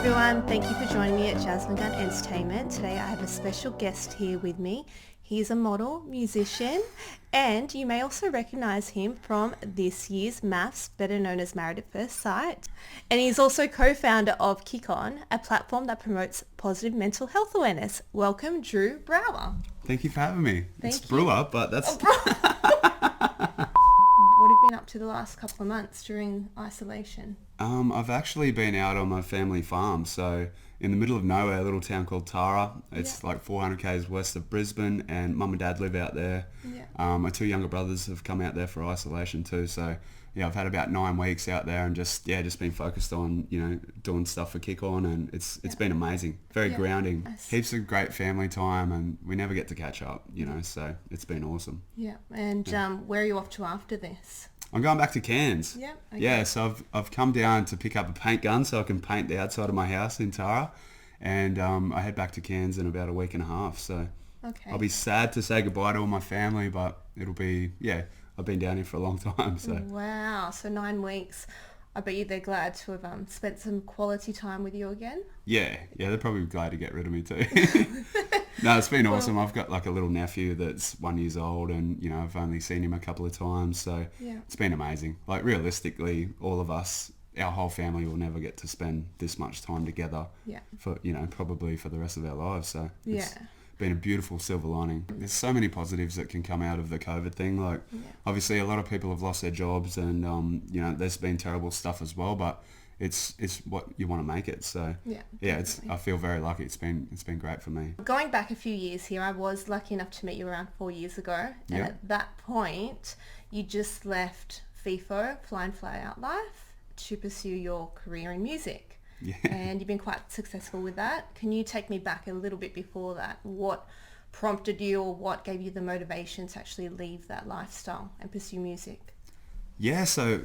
everyone, thank you for joining me at Jasmine Gunn Entertainment. Today I have a special guest here with me. He's a model, musician, and you may also recognise him from this year's MAFS, better known as Married at First Sight. And he's also co-founder of Kick On, a platform that promotes positive mental health awareness. Welcome, Drew Brauer. Thank you for having me. Thank it's you. Brewer, but that's... What have you been up to the last couple of months during isolation? I've actually been out on my family farm, so in the middle of nowhere, a little town called Tara. It's like 400 k's west of Brisbane, and mum and dad live out there. My two younger brothers have come out there for isolation too, so yeah, I've had about 9 weeks out there and just been focused on, doing stuff for Kick On, and it's been amazing. Very grounding. Nice. Heaps of great family time, and we never get to catch up, so it's been awesome. Yeah, and where are you off to after this? I'm going back to Cairns. Yeah. Okay. Yeah, so I've come down to pick up a paint gun so I can paint the outside of my house in Tara, and I head back to Cairns in about a week and a half. So Okay. I'll be sad to say goodbye to all my family, but it'll be, I've been down here for a long time. So Wow, so 9 weeks. I bet you they're glad to have spent some quality time with you again. yeah, they're probably glad to get rid of me too. No, it's been awesome. I've got like a little nephew that's 1 year old, and I've only seen him a couple of times, so it's been amazing. Like realistically, all of us, our whole family will never get to spend this much time together for probably for the rest of our lives. So it's been a beautiful silver lining. There's so many positives that can come out of the COVID thing. Like obviously a lot of people have lost their jobs, and there's been terrible stuff as well, but it's what you want to make it. So I feel very lucky. It's been great for me. Going back a few years here, I was lucky enough to meet you around 4 years ago, and at that point you just left F.I.F.O, Fly and Fly Out Life, to pursue your career in music. And you've been quite successful with that. Can you take me back a little bit before that? What prompted you, or what gave you the motivation to actually leave that lifestyle and pursue music? So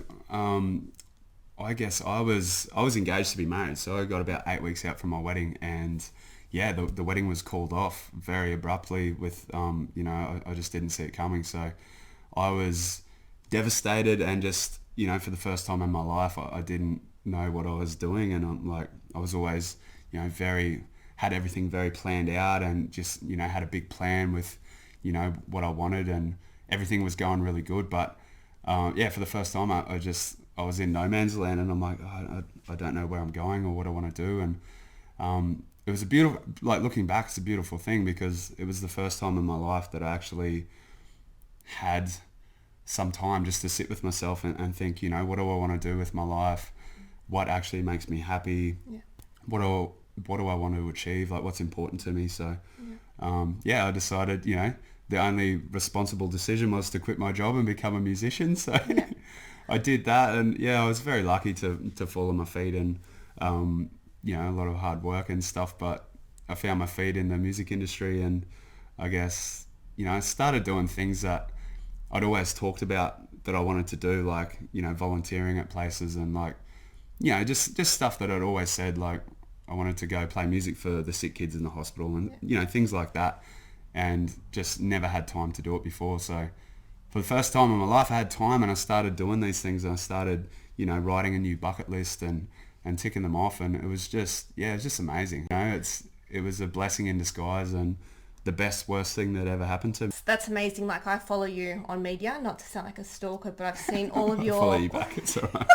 I guess I was engaged to be married, so I got about 8 weeks out from my wedding, and the wedding was called off very abruptly with I just didn't see it coming. So I was devastated, and just for the first time in my life I didn't know what I was doing, and I was always had everything very planned out, and just had a big plan with what I wanted, and everything was going really good, but for the first time I was in no man's land, and I'm like, I don't know where I'm going or what I want to do. And it was a beautiful, looking back, it's a beautiful thing, because it was the first time in my life that I actually had some time just to sit with myself and think, what do I want to do with my life? What actually makes me happy? What do I want to achieve? What's important to me? So I decided, the only responsible decision was to quit my job and become a musician. So I did that, and I was very lucky to fall on my feet, and a lot of hard work and stuff, but I found my feet in the music industry, and I guess I started doing things that I'd always talked about that I wanted to do, like volunteering at places, and just stuff that I'd always said, like I wanted to go play music for the sick kids in the hospital, and things like that, and just never had time to do it before. So for the first time in my life I had time, and I started doing these things, and I started writing a new bucket list and ticking them off, and it was just amazing. It was a blessing in disguise, and the worst thing that ever happened to me. That's amazing. I follow you on media, not to sound like a stalker, but I've seen all of your... I'll follow you back, it's all right.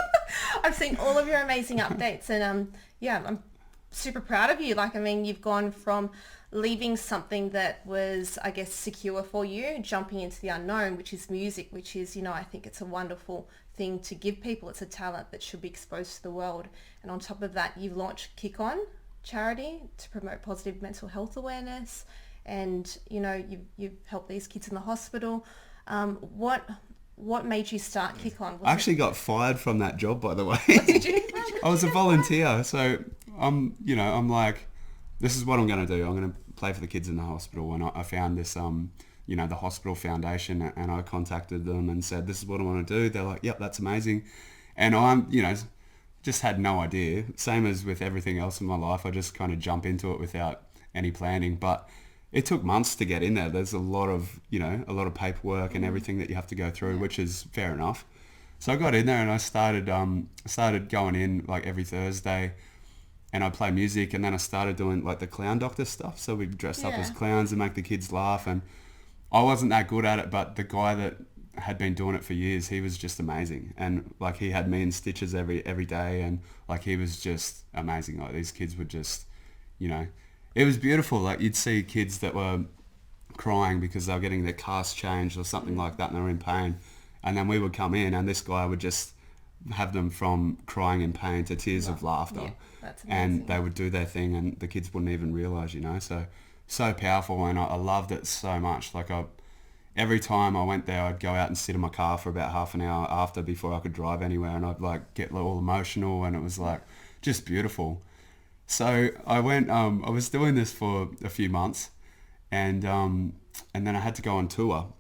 I've seen all of your amazing updates, and I'm super proud of you. You've gone from leaving something that was, I guess, secure for you, jumping into the unknown, which is music, which is, I think it's a wonderful thing to give people. It's a talent that should be exposed to the world. And on top of that, you've launched Kick On charity to promote positive mental health awareness, and you've helped these kids in the hospital. What made you start Kick On? I actually got fired from that job, by the way. What did you? I was a volunteer, so I'm like, this is what I'm going to do. I'm going to play for the kids in the hospital, and I found this the hospital foundation, and I contacted them and said, this is what I want to do. They're like, yep, that's amazing. And I'm just had no idea. Same as with everything else in my life, I just kind of jump into it without any planning, but it took months to get in there. There's a lot of paperwork and everything that you have to go through, which is fair enough. So I got in there, and I started going in like every Thursday, and I play music, and then I started doing like the clown doctor stuff. So we dressed up as clowns and make the kids laugh. And I wasn't that good at it, but the guy that had been doing it for years, he was just amazing. And like he had me in stitches every day, and like he was just amazing. Like these kids would just, you know, it was beautiful. Like you'd see kids that were crying because they were getting their cast changed or something like that, and they were in pain. And then we would come in, and this guy would just have them from crying in pain to tears of laughter. Yeah, that's amazing. And they would do their thing, and the kids wouldn't even realise, you know. So powerful, and I loved it so much. Like every time I went there, I'd go out and sit in my car for about half an hour after before I could drive anywhere, and I'd like get all emotional, and it was like just beautiful. So I went. I was doing this for a few months, and then I had to go on tour,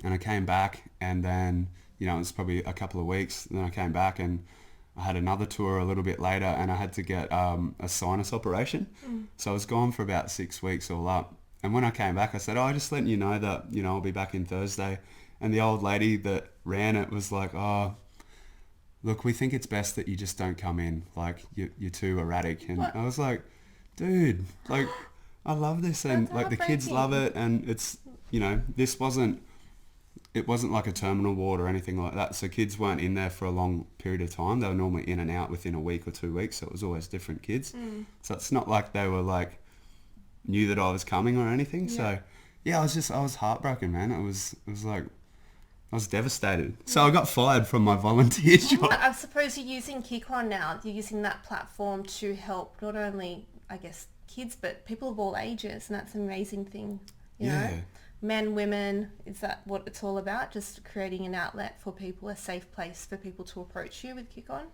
and I came back, and then it was probably a couple of weeks, and then I came back, and I had another tour a little bit later, and I had to get a sinus operation. So I was gone for about 6 weeks all up. And when I came back, I said, "Oh, just letting you know that I'll be back in Thursday." And the old lady that ran it was like, "Oh, look, we think it's best that you just don't come in. Like you're too erratic." And I was like, "Dude, like I love this, and like the kids love it, and it's this wasn't." It wasn't like a terminal ward or anything like that. So kids weren't in there for a long period of time. They were normally in and out within a week or 2 weeks. So it was always different kids. So it's not like they were like, knew that I was coming or anything. Yeah. So yeah, I was heartbroken, man. It was like, I was devastated. So I got fired from my volunteer job. I suppose you're using Kick On now. You're using that platform to help not only, I guess, kids, but people of all ages. And that's an amazing thing, you know? Men, women, is that what it's all about? Just creating an outlet for people, a safe place for people to approach you with Kick On?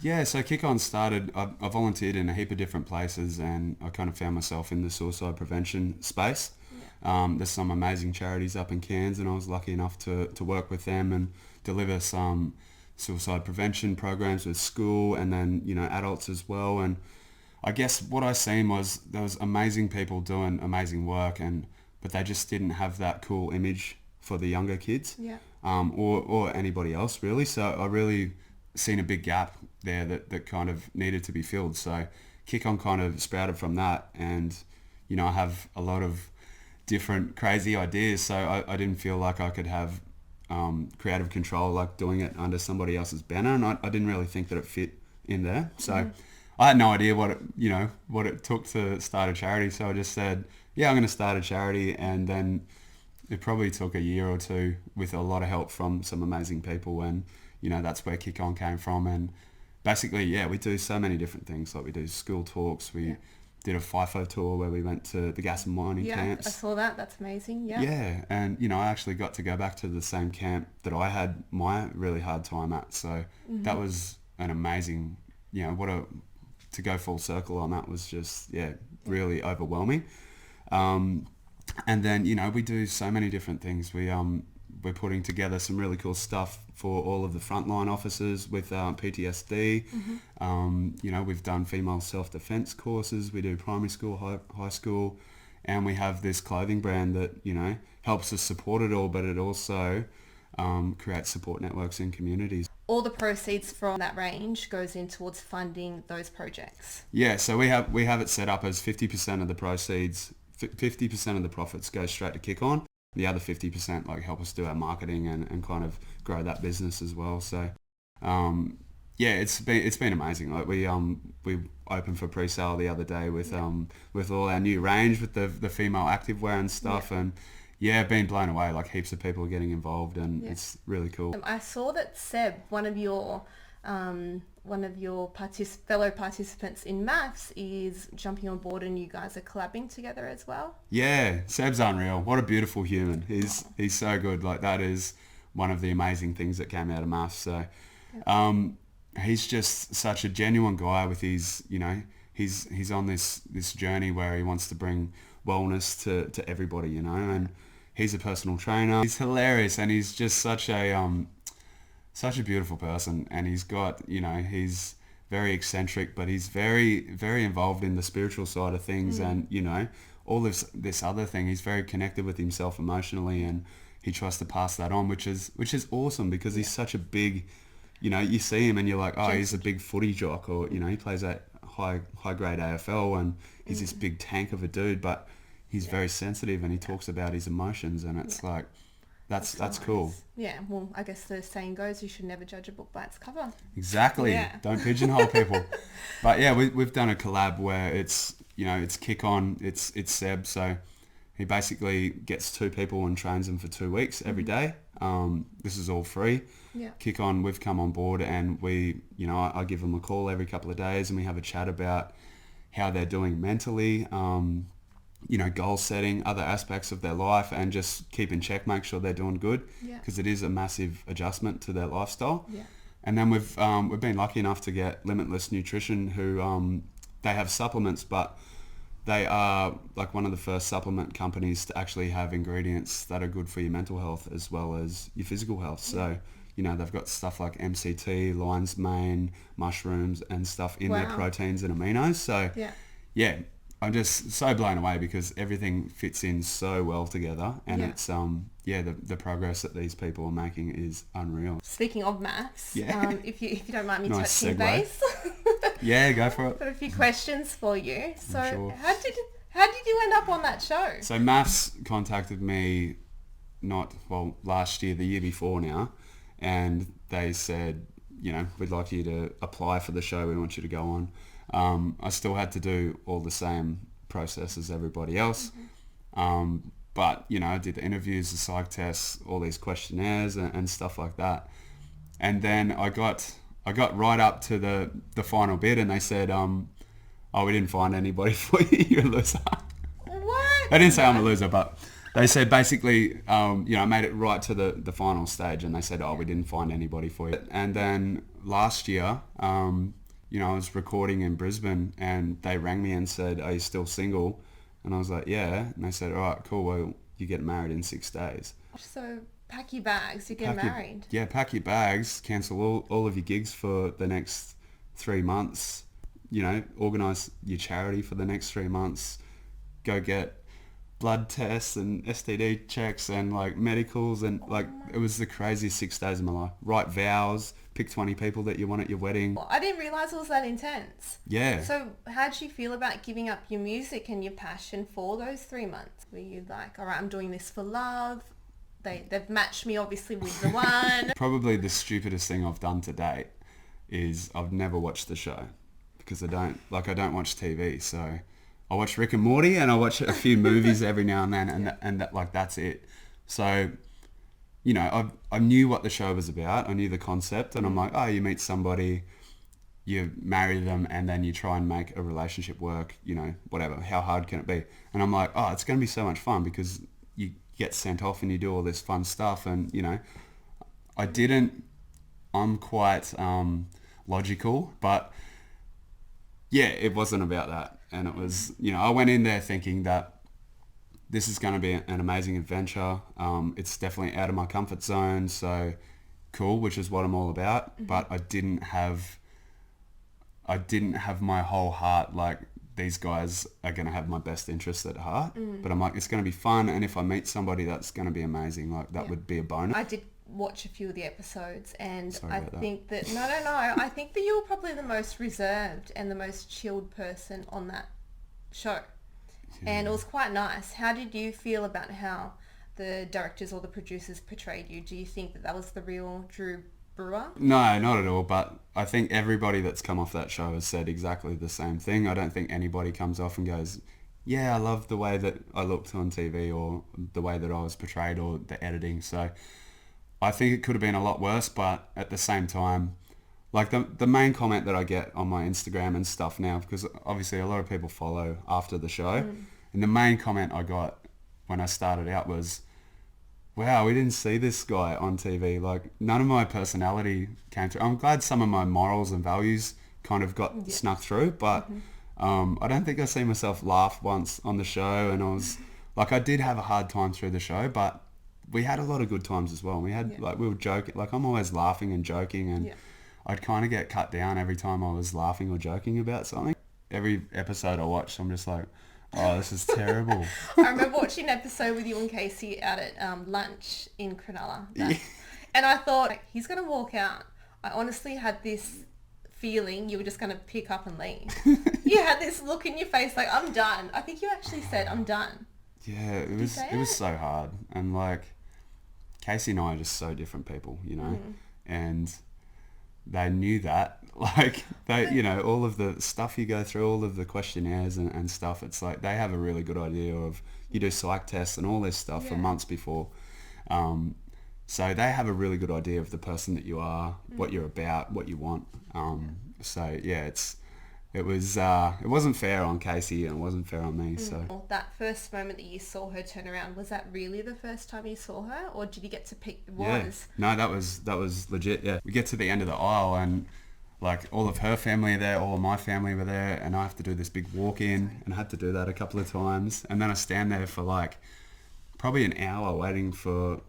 Yeah, so Kick On started, I volunteered in a heap of different places, and I kind of found myself in the suicide prevention space. There's some amazing charities up in Cairns, and I was lucky enough to work with them and deliver some suicide prevention programs with school and then, adults as well. And I guess what I seen was there was amazing people doing amazing work, but they just didn't have that cool image for the younger kids, or anybody else really. So I really seen a big gap there that kind of needed to be filled. So Kick On kind of sprouted from that, and I have a lot of different crazy ideas. So I didn't feel like I could have creative control, like doing it under somebody else's banner, and I didn't really think that it fit in there. So I had no idea what it took to start a charity. So I just said, yeah, I'm going to start a charity. And then it probably took a year or two with a lot of help from some amazing people. And, that's where Kick On came from. And basically, we do so many different things. Like we do school talks. We did a F.I.F.O tour where we went to the gas and mining camps. I saw that. That's amazing. Yeah. Yeah. And, I actually got to go back to the same camp that I had my really hard time at. So that was an amazing, to go full circle on that was just, really overwhelming. And then, we do so many different things. We're putting together some really cool stuff for all of the frontline officers with PTSD. We've done female self-defense courses. We do primary school, high school, and we have this clothing brand that, helps us support it all, but it also creates support networks in communities. All the proceeds from that range goes in towards funding those projects. Yeah, so we have it set up as 50% of the proceeds, 50% of the profits go straight to Kick On. The other 50% help us do our marketing and kind of grow that business as well. So it's been amazing. Like we opened for pre-sale the other day with all our new range with the female activewear and stuff, and been blown away. Like heaps of people are getting involved, and it's really cool. I saw that Seb, one of your fellow participants in MAFS, is jumping on board, and you guys are collabing together as well. Yeah, Seb's unreal. What a beautiful human. He's so good. Like that is one of the amazing things that came out of MAFS. So he's just such a genuine guy with his, he's on this journey where he wants to bring wellness to everybody, and he's a personal trainer. He's hilarious, and he's just such a beautiful person, and he's got, he's very eccentric, but he's very, very involved in the spiritual side of things, and, all this other thing. He's very connected with himself emotionally, and he tries to pass that on, which is awesome because he's such a big, you know, you see him and you're like, oh, Just- he's a big footy jock, or, you know, he plays at high grade AFL and he's this big tank of a dude, but he's very sensitive and he talks about his emotions, and it's like, that's nice. cool. Yeah, well, I guess the saying goes, you should never judge a book by its cover. Exactly. Yeah. Don't pigeonhole people. But yeah, we've done a collab where it's, you know, it's Kick On, it's Seb, so he basically gets 2 people and trains them for 2 weeks every day. This is all free. Yeah. Kick On, we've come on board and we, you know, I give them a call every couple of days and we have a chat about how they're doing mentally, you know, goal setting, other aspects of their life, and just keep in check, make sure they're doing good, because it is a massive adjustment to their lifestyle. Yeah. And then we've been lucky enough to get Limitless Nutrition, who they have supplements, but they are like one of the first supplement companies to actually have ingredients that are good for your mental health as well as your physical health. So, you know, they've got stuff like MCT, lion's mane, mushrooms and stuff in their proteins and aminos. So, yeah, I'm just so blown away because everything fits in so well together, and it's the progress that these people are making is unreal. Speaking of MAFS, if you don't mind me Nice touching segue. base, Yeah, go for it. got a few questions for you. So sure. how did you end up on that show? So MAFS contacted me last year, the year before now, and they said, you know, we'd like you to apply for the show. We want you to go on. I still had to do all the same process as everybody else. But, you know, I did the interviews, the psych tests, all these questionnaires and stuff like that. And then I got right up to the final bit and they said, we didn't find anybody for you. You're a loser. What? They didn't say I'm a loser, but they said basically, you know, I made it right to the final stage and they said, we didn't find anybody for you. And then last year, you know, I was recording in Brisbane and they rang me and said, are you still single? And I was like, yeah. And they said, all right, cool. Well, you get married in 6 days. So pack your bags, you get married. Pack your bags, cancel all of your gigs for the next 3 months, you know, organise your charity for the next 3 months, go get blood tests and STD checks and like medicals and like it was the craziest 6 days of my life. Write vows, pick 20 people that you want at your wedding. I didn't realise it was that intense. Yeah. So how did you feel about giving up your music and your passion for those 3 months? Were you like, all right, I'm doing this for love? They've matched me obviously with the one. Probably the stupidest thing I've done to date is I've never watched the show because I don't watch TV. So I watch Rick and Morty and I watch a few movies every now and then and that's it. So, you know, I knew what the show was about. I knew the concept and I'm like, you meet somebody, you marry them and then you try and make a relationship work, you know, whatever. How hard can it be? And I'm like, it's going to be so much fun because you get sent off and you do all this fun stuff. And, you know, I'm quite logical, but yeah, it wasn't about that. And it was, you know, I went in there thinking that this is going to be an amazing adventure. It's definitely out of my comfort zone. So cool, which is what I'm all about. Mm-hmm. But I didn't have my whole heart like these guys are going to have my best interest at heart. But I'm like, it's going to be fun. And if I meet somebody that's going to be amazing, like that would be a bonus. I did watch a few of the episodes and I think that I think that you were probably the most reserved and the most chilled person on that show. And it was quite nice. How did you feel about how the directors or the producers portrayed you? Do you think that was the real Drew Brauer? No, not at all. But I think everybody that's come off that show has said exactly the same thing. I don't think anybody comes off and goes, yeah, I love the way that I looked on TV or the way that I was portrayed or the editing. So I think it could have been a lot worse. But at the same time, like the main comment that I get on my Instagram and stuff now, because obviously a lot of people follow after the show, and the main comment I got when I started out was, wow, we didn't see this guy on TV. Like none of my personality came through. I'm glad some of my morals and values kind of got snuck through, but I don't think I see myself laugh once on the show. And I was like, I did have a hard time through the show, but we had a lot of good times as well. We had we were joking. Like I'm always laughing and joking and I'd kind of get cut down every time I was laughing or joking about something. Every episode I watched, I'm just like, oh, this is terrible. I remember watching an episode with you and Casey out at lunch in Cronulla. And I thought, like, he's going to walk out I honestly had this feeling you were just going to pick up and leave. You had this look in your face like, I'm done. I think you actually said, I'm done. Yeah, it was so hard. And like, Casey and I are just so different people, you know, and they knew that. Like, they, you know, all of the stuff you go through, all of the questionnaires and stuff, it's like they have a really good idea of, you do psych tests and all this stuff for months before. So they have a really good idea of the person that you are, what you're about, what you want. So yeah, it wasn't fair on Casey and it wasn't fair on me. So that first moment that you saw her turn around, was that really the first time you saw her, or did you get to pick? No, that was legit. Yeah, we get to the end of the aisle and like all of her family are there, all of my family were there, and I have to do this big walk in, and I had to do that a couple of times, and then I stand there for like probably an hour waiting for.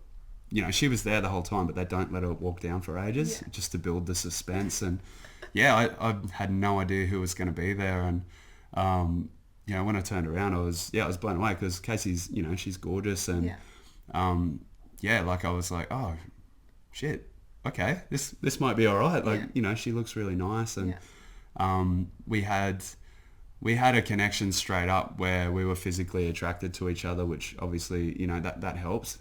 You know, she was there the whole time, but they don't let her walk down for ages just to build the suspense. And yeah, I had no idea who was going to be there. And, you know, when I turned around, I was blown away because Casey's, you know, she's gorgeous. And like I was like, oh, shit, okay, this might be all right. Like, you know, she looks really nice. And we had a connection straight up where we were physically attracted to each other, which obviously, you know, that helps.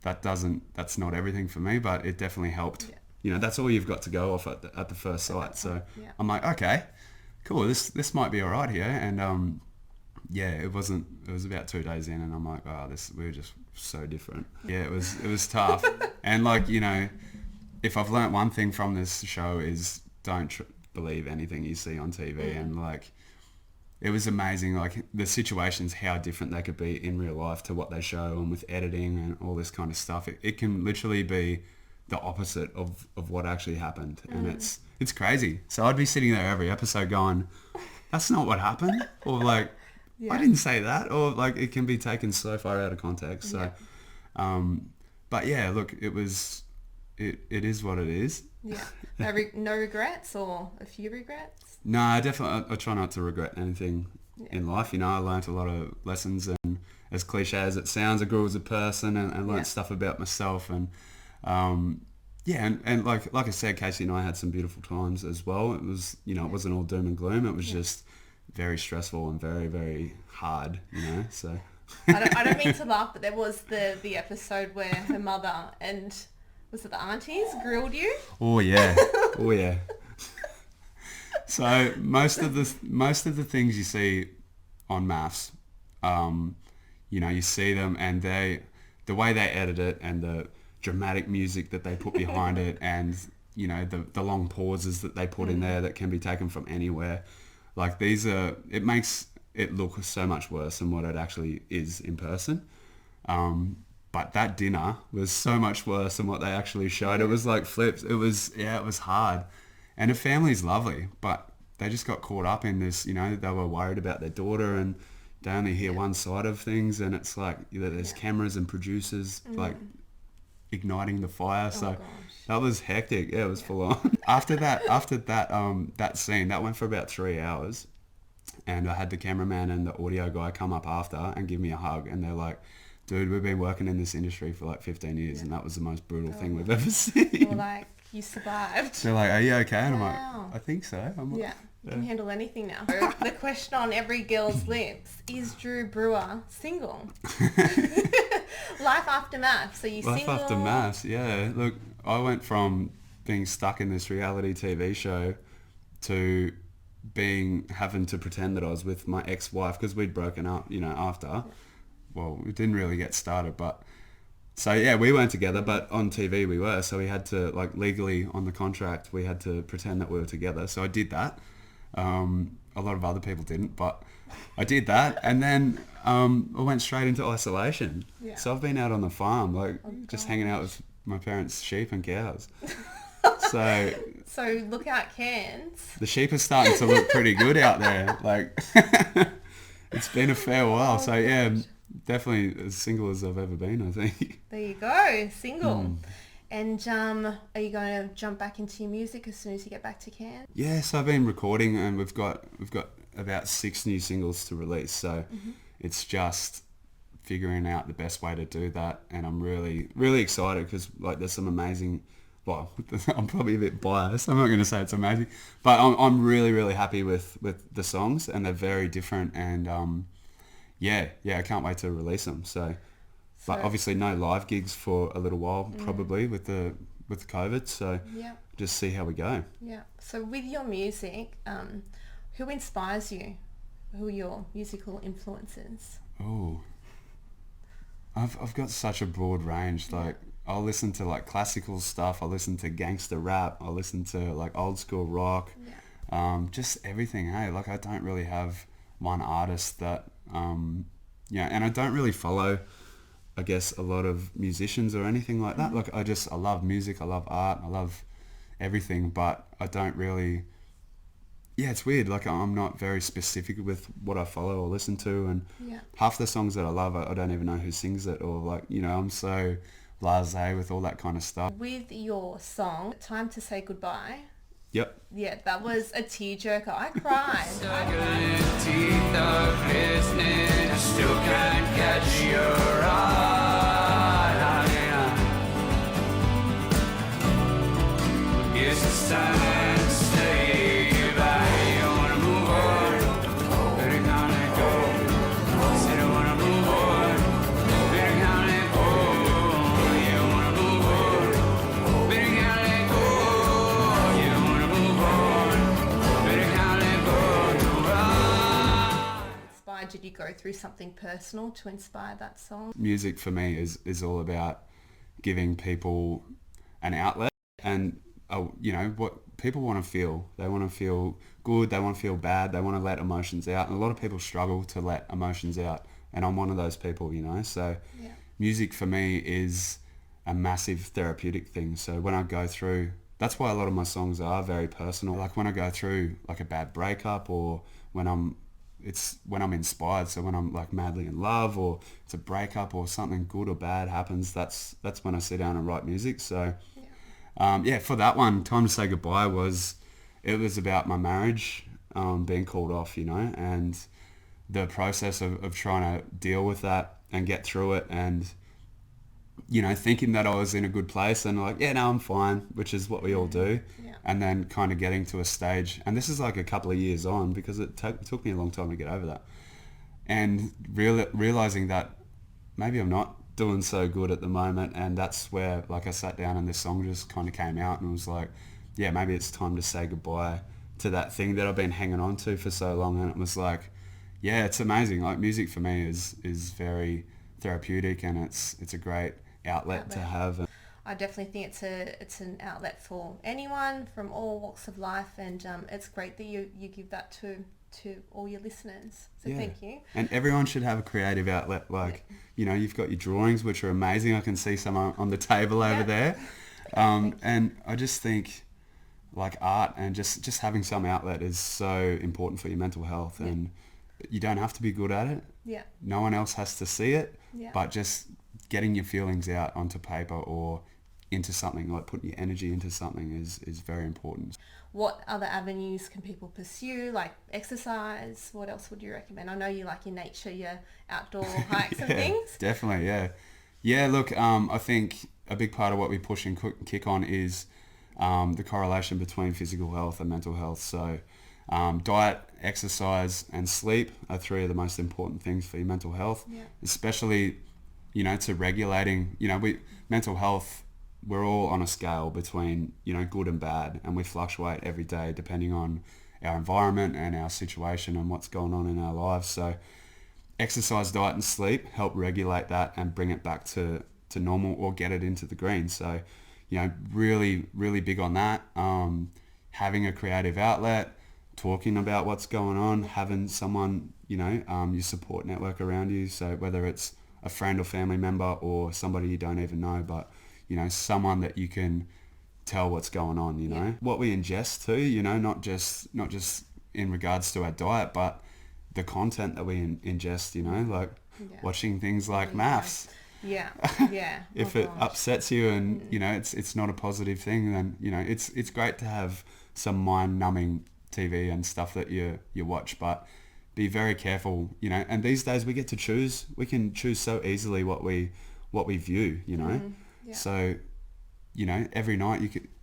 That's not everything for me, but it definitely helped. You know, that's all you've got to go off at the first sight. So I'm like, okay, cool. This might be all right here. And it was about 2 days in, and I'm like, oh, we were just so different. Yeah, it was tough. And like, you know, if I've learnt one thing from this show is don't believe anything you see on TV. And like, it was amazing, like the situations, how different they could be in real life to what they show, and with editing and all this kind of stuff. It can literally be the opposite of what actually happened. And it's crazy. So I'd be sitting there every episode going, that's not what happened. Or like, I didn't say that. Or like, it can be taken so far out of context. So, but yeah, look, it is what it is. Yeah. No regrets, or a few regrets? No, I try not to regret anything in life. You know, I learned a lot of lessons, and as cliche as it sounds, I grew as a person and learned stuff about myself. And and like I said, Casey and I had some beautiful times as well. It was, you know, it wasn't all doom and gloom. It was just very stressful and very, very hard, you know, so. I don't mean to laugh, but there was the episode where her mother and, was it the aunties, grilled you? Oh yeah. Oh yeah. So most of the things you see on MAFS, you know, you see them, and the way they edit it, and the dramatic music that they put behind it, and you know, the long pauses that they put in there that can be taken from anywhere. Like, it makes it look so much worse than what it actually is in person. But that dinner was so much worse than what they actually showed. It was like flips. It was hard. And the family's lovely, but they just got caught up in this, you know, they were worried about their daughter, and they only hear one side of things, and it's like, you know, there's cameras and producers like igniting the fire. So that was hectic. Yeah, it was full on. After that scene, that went for about 3 hours, and I had the cameraman and the audio guy come up after and give me a hug, and they're like, dude, we've been working in this industry for like 15 years and that was the most brutal thing we've ever seen. You're like, you survived. They're like, are you okay? And I'm like, I think so. I'm like, you can handle anything now. The question on every girl's lips, is Drew Brauer single? Life after MAFS. Are you single? Life after MAFS, yeah. Look, I went from being stuck in this reality TV show to having to pretend that I was with my ex-wife, because we'd broken up, you know, after. Well, we didn't really get started, but so yeah, we weren't together, but on TV we were, so we had to, like, legally on the contract, we had to pretend that we were together. So I did that. A lot of other people didn't, but I did that, and then I went straight into isolation. Yeah. So I've been out on the farm, like just hanging out with my parents' sheep and cows. So look out, Cairns. The sheep are starting to look pretty good out there. Like, it's been a fair while. So yeah, definitely as single as I've ever been, I think. There you go, single. And are you going to jump back into your music as soon as you get back to Cairns? Yes, I've been recording, and we've got about 6 new singles to release. So it's just figuring out the best way to do that, and I'm really, really excited, because like there's some amazing well, I'm probably a bit biased. I'm not going to say it's amazing, but I'm really, really happy with the songs, and they're very different. And yeah, I can't wait to release them. So, but obviously no live gigs for a little while, probably with the COVID. So Yeah. just see how we go. Yeah. So with your music, who inspires you? Who are your musical influences? Oh, I've got such a broad range. Like I'll listen to like classical stuff. I'll listen to gangster rap. I'll listen to like old school rock. Just everything. Hey, like I don't really have one artist that and I don't really follow, I guess, a lot of musicians or anything like that. Like I love music. I love art. I love everything, but I don't really. Yeah, it's weird. Like I'm not very specific with what I follow or listen to, and half the songs that I love, I don't even know who sings it, or like, I'm so blasé with all that kind of stuff. With your song, Time to Say Goodbye. Yep. Yeah, that was a tearjerker. I cried. Teeth of listening, I still can't catch your eye. Guess it's time to say goodbye. You wanna move on, better can't let go. Said I wanna move on, better can't let go. You wanna move on, better can't let go. You wanna move on, better can't let go. Inspired, did you go through something personal to inspire that song? Music for me is all about giving people an outlet, and what people want to feel. They want to feel good, they want to feel bad, they want to let emotions out, and a lot of people struggle to let emotions out, and I'm one of those people, so music for me is a massive therapeutic thing. So when I go through, that's why a lot of my songs are very personal. Like when I go through like a bad breakup, or when I'm inspired, so when I'm like madly in love, or it's a breakup, or something good or bad happens, that's when I sit down and write music. So for that one, Time to Say Goodbye was about my marriage being called off, and the process of trying to deal with that and get through it, and thinking that I was in a good place and like, no, I'm fine, which is what we all do. And then kind of getting to a stage, and this is like a couple of years on, because it took me a long time to get over that, and realizing that maybe I'm not doing so good at the moment. And that's where like I sat down and this song just kind of came out, and was like, maybe it's time to say goodbye to that thing that I've been hanging on to for so long. And it was like, it's amazing. Like music for me is very therapeutic, and it's a great outlet to have. I definitely think it's an outlet for anyone from all walks of life, and it's great that you give that to all your listeners. So thank you. And everyone should have a creative outlet. Like, you've got your drawings, which are amazing. I can see some on the table over there. And I just think like art and just having some outlet is so important for your mental health. And you don't have to be good at it. Yeah. No one else has to see it. Yeah. But just getting your feelings out onto paper or into something, like putting your energy into something is very important. What other avenues can people pursue, like exercise? What else would you recommend? I know you like your nature, your outdoor hikes and things. Definitely, yeah. Look, I think a big part of what we push and kick on is the correlation between physical health and mental health. So diet, exercise, and sleep are three of the most important things for your mental health, especially, to regulating, mental health. We're all on a scale between, good and bad, and we fluctuate every day depending on our environment and our situation and what's going on in our lives. So exercise, diet and sleep help regulate that and bring it back to normal, or get it into the green. So, really, really big on that. Having a creative outlet, talking about what's going on, having someone, your support network around you. So whether it's a friend or family member or somebody you don't even know, but someone that you can tell what's going on, what we ingest too, not just in regards to our diet, but the content that we ingest, like watching things like MAFS. Yeah. If it upsets you and, it's not a positive thing, then, it's great to have some mind-numbing TV and stuff that you watch, but be very careful, and these days we get to choose. We can choose so easily what we view, So you know, every night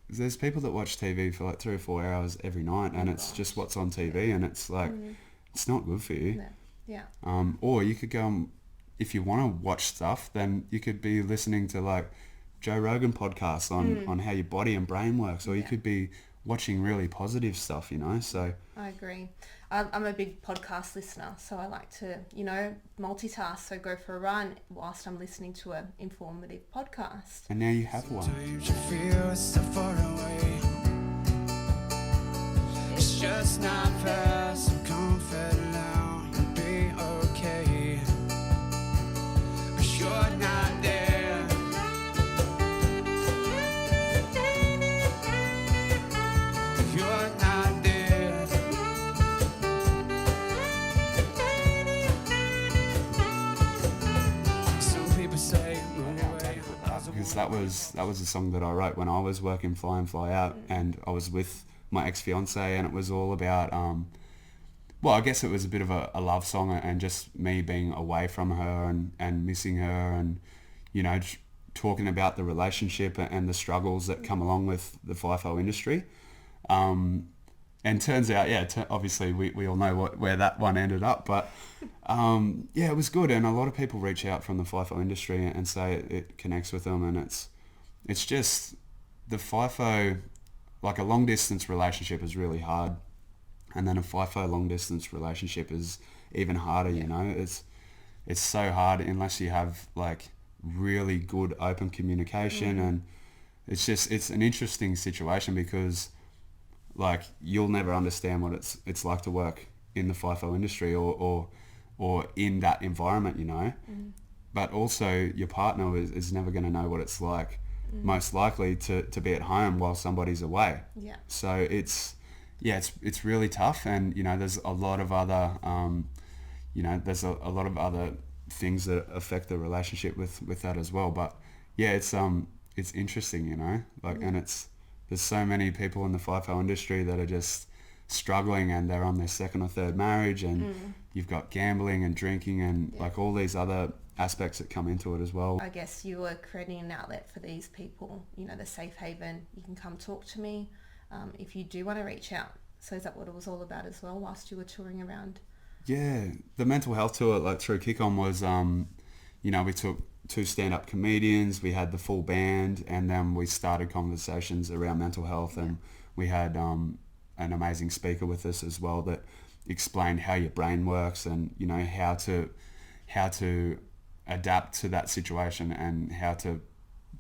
there's people that watch TV for like 3 or 4 hours every night, and it's just what's on TV, and it's like, it's not good for you. Yeah. Or you could go if you want to watch stuff, then you could be listening to like Joe Rogan podcasts on how your body and brain works, or you could be watching really positive stuff, you know. So I agree. I'm a big podcast listener, so I like to, you know, multitask. So go for a run whilst I'm listening to an informative podcast. And now you have one. Sometimes you feel so far away. It's just not fair. So comfort alone and be okay. 'Cause you're not there. You're not there. Some people say move away. Because that was a song that I wrote when I was working Fly In Fly Out, and I was with my ex-fiance, and it was all about well, I guess it was a bit of a love song, and just me being away from her and missing her, and you know, talking about the relationship and the struggles that come along with the F.I.F.O industry. And turns out, obviously we all know where that one ended up, but it was good, and a lot of people reach out from the F.I.F.O industry and say it connects with them, and it's just the F.I.F.O, like a long distance relationship is really hard, and then a F.I.F.O long distance relationship is even harder. You know, it's so hard unless you have like really good open communication, and it's an interesting situation because like you'll never understand what it's like to work in the F.I.F.O industry or in that environment, you know. But also your partner is never going to know what it's like, most likely to be at home while somebody's away. Yeah. So it's really tough, and you know there's a lot of other there's a lot of other things that affect the relationship with that as well. But yeah, it's interesting, you know, like, and there's so many people in the F.I.F.O industry that are just struggling, and they're on their second or third marriage, and you've got gambling and drinking and like all these other aspects that come into it as well. I guess you were creating an outlet for these people, you know, the safe haven. You can come talk to me if you do want to reach out. So is that what it was all about as well whilst you were touring around? Yeah, the mental health tour, like through Kick On, was, you know, we took 2 stand-up comedians, we had the full band, and then we started conversations around mental health, and we had an amazing speaker with us as well that explained how your brain works, and you know how to adapt to that situation, and how to,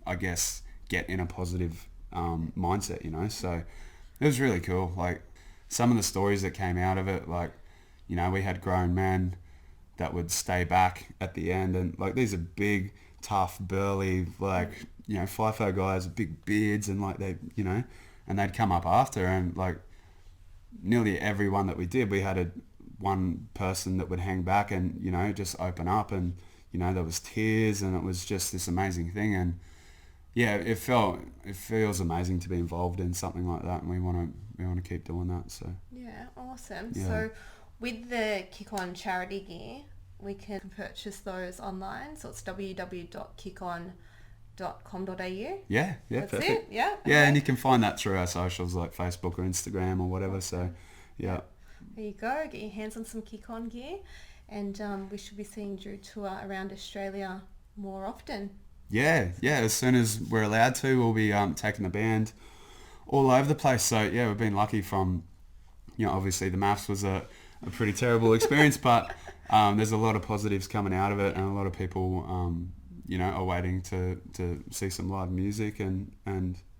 I guess, get in a positive mindset, you know. So it was really cool. Like some of the stories that came out of it, like, you know, we had grown men that would stay back at the end, and like these are big, tough, burly, like, you know, F.I.F.O guys with big beards, and like they, you know, and they'd come up after, and like nearly everyone that we did, we had one person that would hang back and, you know, just open up, and you know there was tears, and it was just this amazing thing. And yeah, it feels amazing to be involved in something like that, and we want to keep doing that. So yeah, awesome. Yeah. So with the Kick On charity gear, we can purchase those online. So it's www.kickon.com.au. Yeah, That's perfect. it. Yeah. Yeah, and you can find that through our socials like Facebook or Instagram or whatever. So yeah. There you go. Get your hands on some Kick On gear, and we should be seeing Drew tour around Australia more often. Yeah. As soon as we're allowed to, we'll be taking the band all over the place. So yeah, we've been lucky from, you know, obviously the MAFS was a pretty terrible experience, but there's a lot of positives coming out of it, and a lot of people, you know, are waiting to see some live music, and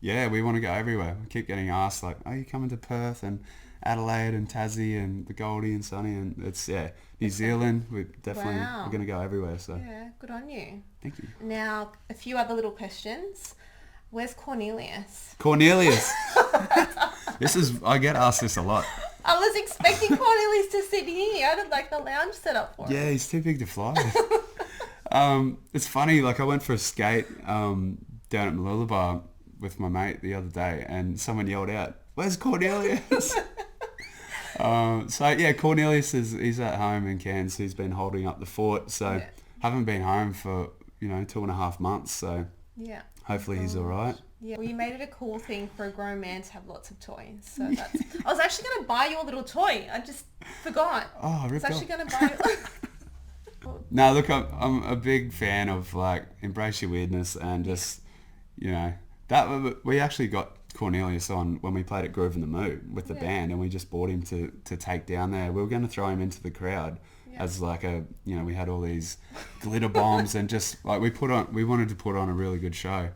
yeah, we want to go everywhere. We keep getting asked like, are you coming to Perth and Adelaide and Tassie and the Goldie and Sunny, and it's New Zealand. We're definitely we're going to go everywhere. So yeah, good on you. Thank you. Now a few other little questions. Where's Cornelius? I get asked this a lot. I was expecting Cornelius to sit here. I had like the lounge set up for him. Yeah, he's too big to fly. It's funny, like I went for a skate down at Mooloolaba with my mate the other day, and someone yelled out, "Where's Cornelius?" So yeah, Cornelius he's at home in Cairns. He's been holding up the fort, so haven't been home for 2.5 months. So Yeah. Hopefully he's all right. Yeah, well, you made it a cool thing for a grown man to have lots of toys. So that's... I was actually going to buy you a little toy. I just forgot. Oh, I was ripped off. actually going to buy No, look, I'm a big fan of like embrace your weirdness and just, you know, that we actually got Cornelius on when we played at Groove in the Mood with the band, and we just bought him to take down there. We were going to throw him into the crowd as like a, you know, we had all these glitter bombs and just like we wanted to put on a really good show.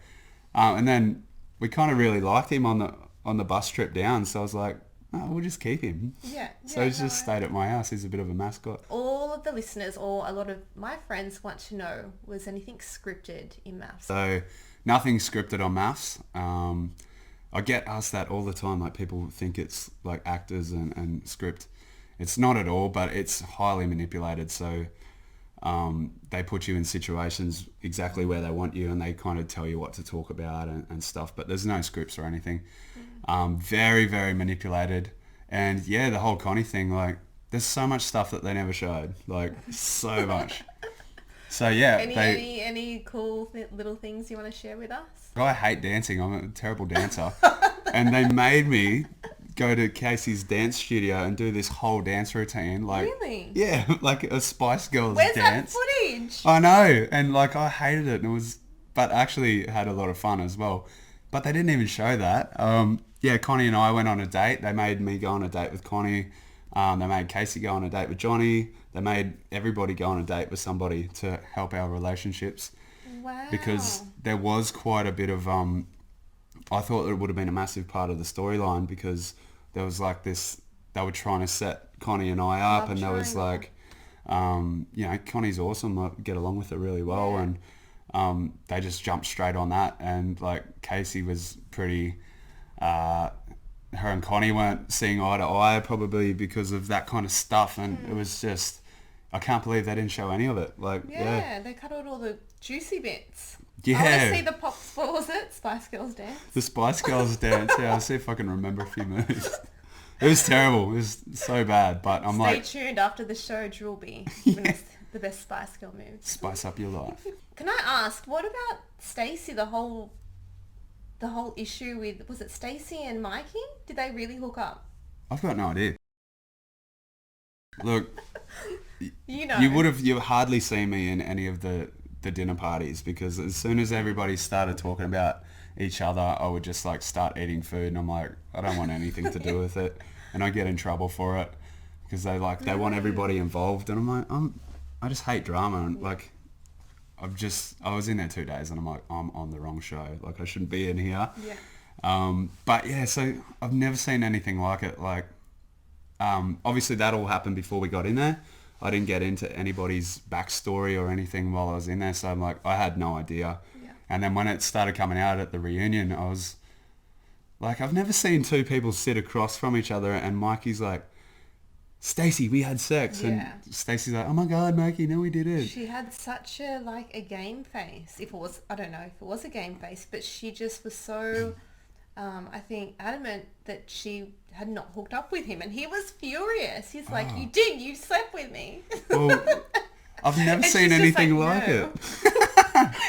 And then we kind of really liked him on the bus trip down, so I was like, oh, we'll just keep him. Yeah. So he's just stayed at my house. He's a bit of a mascot. All of the listeners or a lot of my friends want to know, was anything scripted in MAFS? So nothing scripted on MAFS. I get asked that all the time. Like people think it's like actors and script. It's not at all, but it's highly manipulated. So they put you in situations exactly where they want you, and they kind of tell you what to talk about and stuff. But there's no scripts or anything. Very, very manipulated. And yeah, the whole Connie thing, like there's so much stuff that they never showed, like so much. So yeah. Any cool little things you want to share with us? I hate dancing. I'm a terrible dancer. And they made me go to Casey's dance studio and do this whole dance routine. Like, really? Yeah, like a Spice Girls Where's dance. that footage? I know. And like I hated it, and it was, but actually had a lot of fun as well. But they didn't even show that. Yeah, Connie and I went on a date. They made me go on a date with Connie. They made Casey go on a date with Johnny. They made everybody go on a date with somebody to help our relationships. Wow. Because there was quite a bit of, I thought it would have been a massive part of the storyline, because there was like this, they were trying to set Connie and I up, and there was like, you know, Connie's awesome, I get along with her really well, and they just jumped straight on that, and like Casey was pretty, her and Connie weren't seeing eye to eye, probably because of that kind of stuff, and it was just, I can't believe they didn't show any of it. Like, yeah, they cut out all the juicy bits. Yeah. I want to see the pop, what was it? Spice Girls dance? The Spice Girls dance, yeah, I'll see if I can remember a few moves. It was terrible. It was so bad, but I'm Stay like... tuned after the show, Drew will be giving us the best Spice Girl moves. Spice up your life. Can I ask, what about Stacey, the whole issue with, was it Stacey and Mikey? Did they really hook up? I've got no idea. Look, You know. you hardly see me in any of the dinner parties, because as soon as everybody started talking about each other, I would just like start eating food, and I'm like, I don't want anything to do with it, and I get in trouble for it because they want everybody involved, and I'm like, I just hate drama, and like I was in there 2 days, and I'm like, I'm on the wrong show, like I shouldn't be in here. But yeah, so I've never seen anything like it. Like obviously that all happened before we got in there. I didn't get into anybody's backstory or anything while I was in there, so I'm like, I had no idea. And then when it started coming out at the reunion, I was like, I've never seen two people sit across from each other, and Mikey's like, Stacey, we had sex. And Stacey's like, oh my God, Mikey, no, we didn't. She had such a game face. If it was, I don't know if it was a game face, but she just was so, I think, adamant that she had not hooked up with him, and he was furious. He's like, you slept with me. Well, I've never seen anything like it.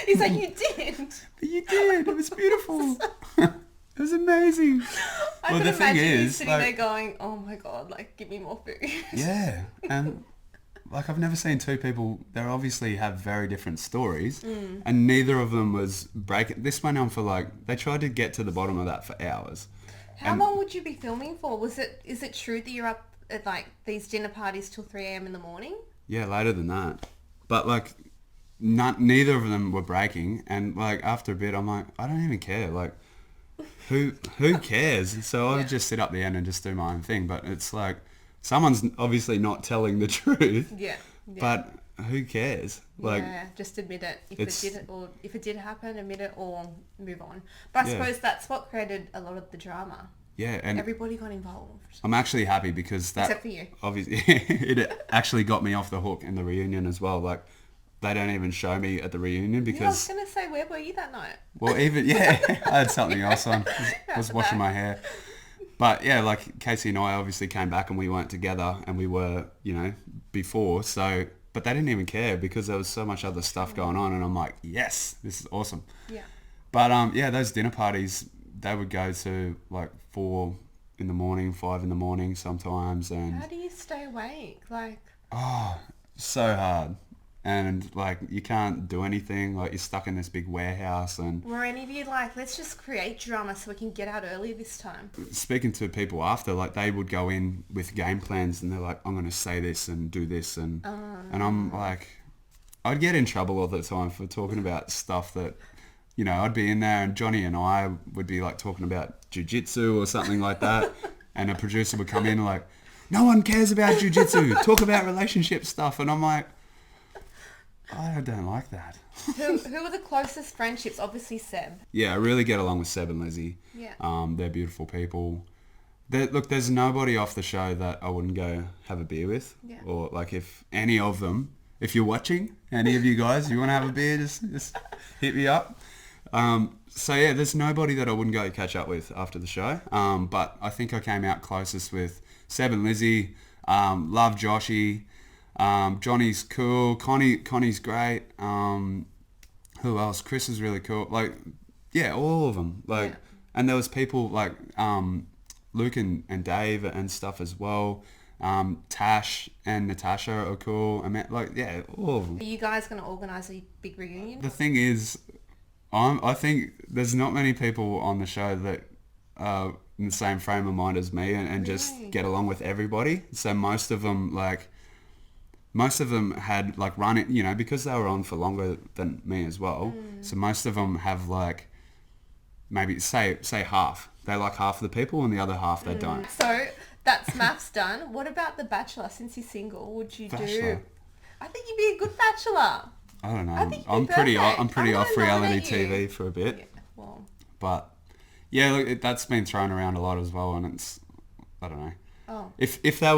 He's like, you did. But you did. It was beautiful. It was amazing. I well, can the thing imagine you is, sitting there going, oh my God, like, give me more food. Yeah. And like, I've never seen two people, they obviously have very different stories, and neither of them was breaking. This went on for like, they tried to get to the bottom of that for hours. How long would you be filming for? Is it true that you're up at like these dinner parties till 3 a.m. in the morning? Yeah, later than that. But like, neither of them were breaking, and like after a bit, I'm like, I don't even care. Like, who cares? So I would just sit up the end and just do my own thing. But it's like, someone's obviously not telling the truth. Yeah. But who cares? Like, just admit it. If it did happen, admit it or move on. But I suppose that's what created a lot of the drama. Yeah, and everybody got involved. I'm actually happy because that, except for you, obviously, it actually got me off the hook in the reunion as well. Like, they don't even show me at the reunion because... Yeah, I was going to say, where were you that night? Well, even, I had something else on. I was washing my hair. But yeah, like Casey and I obviously came back and we weren't together, and we were, before. So, but they didn't even care because there was so much other stuff going on, and I'm like, yes, this is awesome. Yeah. But yeah, those dinner parties, they would go to like 4 in the morning, 5 in the morning sometimes, and How do you stay awake? Like, so hard. And like you can't do anything, like you're stuck in this big warehouse. And were any of you like, let's just create drama so we can get out early this time? speaking to people after, like they would go in with game plans and they're like, I'm going to say this and do this, and I'm like, I'd get in trouble all the time for talking about stuff that, you know, I'd be in there and Johnny and I would be like talking about jiu-jitsu or something like that, and a producer would come in like, no one cares about jiu-jitsu, talk about relationship stuff. And I'm like, I don't like that. Who are the closest friendships? Obviously Seb. Yeah, I really get along with Seb and Lizzie. Yeah. They're beautiful people. Look, there's nobody off the show that I wouldn't go have a beer with. Yeah. Or like if any of them, if you're watching, any of you guys, you want to have a beer, just hit me up. So yeah, there's nobody that I wouldn't go catch up with after the show. But I think I came out closest with Seb and Lizzie. Love Joshy. Johnny's cool. Connie's great. Who else? Chris is really cool. Like, yeah, all of them. Like, Yeah. and there was people like Luke and Dave and stuff as well. Tash and Natasha are cool. I mean, like, yeah, all of them. Are you guys going to organise a big reunion? The thing is, I think there's not many people on the show that are in the same frame of mind as me and just Really? get along with everybody. So most of them had like run it, you know, because they were on for longer than me as well. So most of them have like maybe say half. They like half of the people and the other half they don't. So that's MAFS done. What about The Bachelor? Since you're single, would you do? Bachelor. I think you'd be a good bachelor. I don't know. I think you'd be I'm pretty perfect. I off wanna reality nominate you. TV for a bit. Yeah, well, But yeah, look, that's been thrown around a lot as well, and it's, I don't know. oh, If they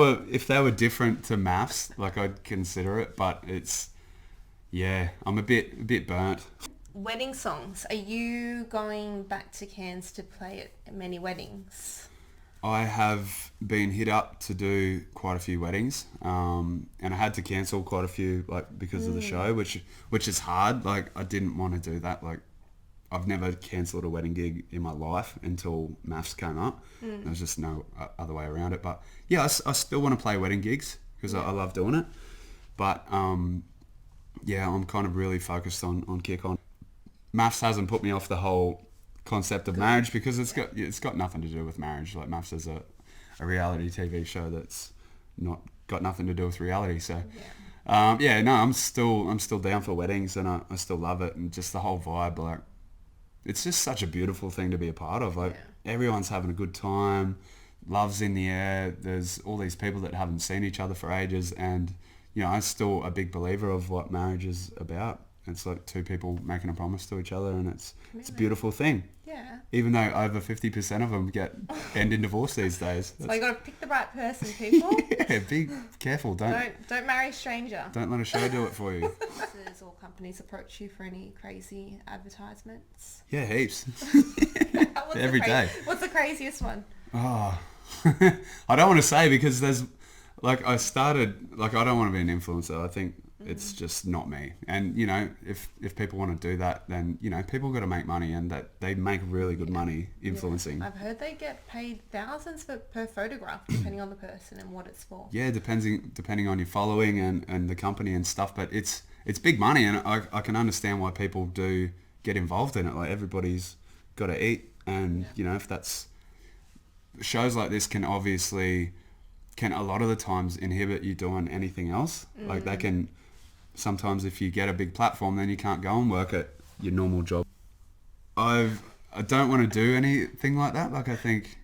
were different to MAFS, like I'd consider it, but it's, yeah, I'm a bit burnt. wedding songs. Are you going back to Cairns to play at many weddings? I have been hit up to do quite a few weddings, and I had to cancel quite a few, like because of the show, which is hard. Like I didn't want to do that. Like I've never cancelled a wedding gig in my life until MAFS came up. There was just no other way around it. But yeah, I still want to play wedding gigs because I love doing it. But yeah, I'm kind of really focused on kick on. MAFS hasn't put me off the whole concept of marriage because it's got nothing to do with marriage. Like MAFS is a reality TV show that's not got nothing to do with reality. So yeah, no, I'm still down for weddings, and I still love it, and just the whole vibe. Like it's just such a beautiful thing to be a part of. Like everyone's having a good time, love's in the air. There's all these people that haven't seen each other for ages, and you know, I'm still a big believer of what marriage is about. It's like two people making a promise to each other, and it's a beautiful thing. Yeah. Even though over 50% of them end in divorce these days. So you got to pick the right person, people. Yeah, be careful. Don't marry a stranger. let a show do it for you. Does all companies approach you for any crazy advertisements? Yeah, heaps. What's Every day. What's the craziest one? Oh, I don't want to say because there's like I don't want to be an influencer. I think it's just not me. And you know, if people want to do that, then you know, people got to make money, and that they make really good money influencing. I've heard they get paid thousands per photograph, depending on the person and what it's for. Yeah, depending on your following and the company and stuff. But it's big money, and I can understand why people do get involved in it. Like everybody's got to eat, and you know, if that's shows like this can obviously a lot of the times inhibit you doing anything else. Like they can sometimes, if you get a big platform, then you can't go and work at your normal job. I don't want to do anything like that. Like I think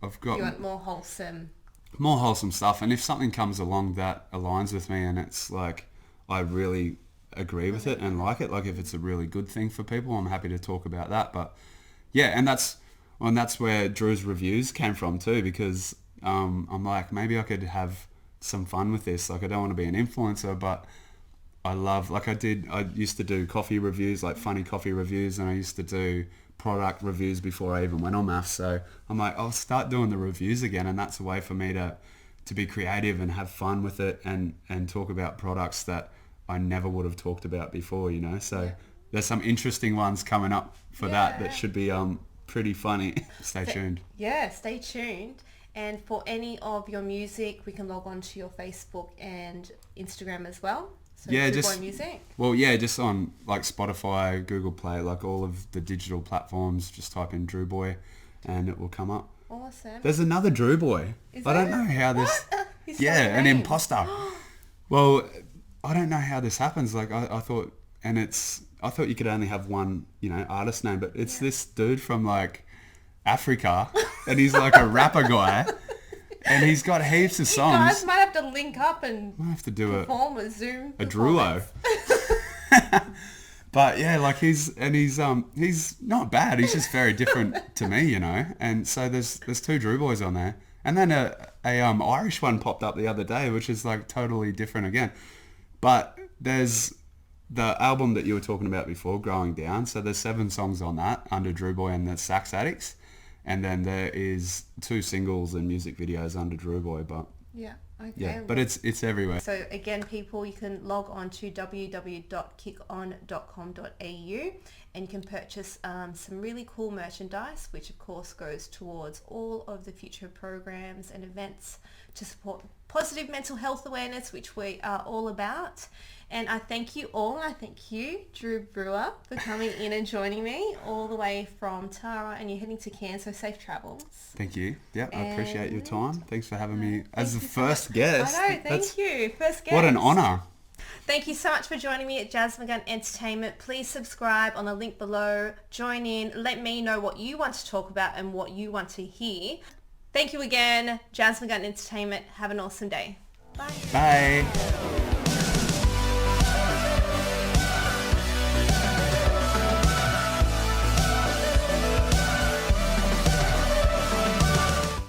I've got You want more wholesome stuff, and if something comes along that aligns with me and it's like I really agree with it and like it, like if it's a really good thing for people, I'm happy to talk about that. But yeah, and that's where Drew's reviews came from too, because I'm like, maybe I could have some fun with this. Like I don't want to be an influencer, but I love, like I used to do coffee reviews, like funny coffee reviews, and I used to do product reviews before I even went on MAFS. So I'm like, I'll start doing the reviews again, and that's a way for me to be creative and have fun with it and talk about products that I never would have talked about before, you know. So there's some interesting ones coming up for that should be pretty funny. Stay tuned. Yeah, stay tuned. And for any of your music, we can log on to your Facebook and Instagram as well. So Yeah, Drew just Brauer Music. well, yeah, just on like Spotify, Google Play, like all of the digital platforms. Just type in Drew Boy, and it will come up. Awesome. There's another Drew Boy. I don't know how this. His Yeah, full an name. imposter. Well, I don't know how this happens. Like I thought, and I thought you could only have one, artist name, but it's this dude from like Africa, and he's like a rapper guy, and he's got heaps of You songs. guys might have to link up and I have to do perform a Zoom a Drulo. But yeah, like he's not bad. He's just very different to me, And so there's two Drew boys on there, and then a Irish one popped up the other day, which is like totally different again. But there's the album that you were talking about before, Growing Down. So there's 7 songs on that under Drew Boy and the Sax Addicts, and then there is 2 singles and music videos under Drew Boy. But Yeah. Okay. yeah, but it's everywhere. So again, people, you can log on to www.kickon.com.au and you can purchase some really cool merchandise, which of course goes towards all of the future programs and events to support positive mental health awareness, which we are all about. And I thank you all. I thank you, Drew Brauer, for coming in and joining me all the way from Tara, and you're heading to Cairns, so safe travels. Thank you. Yeah, I appreciate your And- time. Thanks for having me as the you so first guest. I know, thank That's- you. First guest. What an honour. Thank you so much for joining me at Jasmine Gunn Entertainment. Please subscribe on the link below. Join in. Let me know what you want to talk about and what you want to hear. Thank you again, Jasmine Gunn Entertainment. Have an awesome day. Bye. Bye.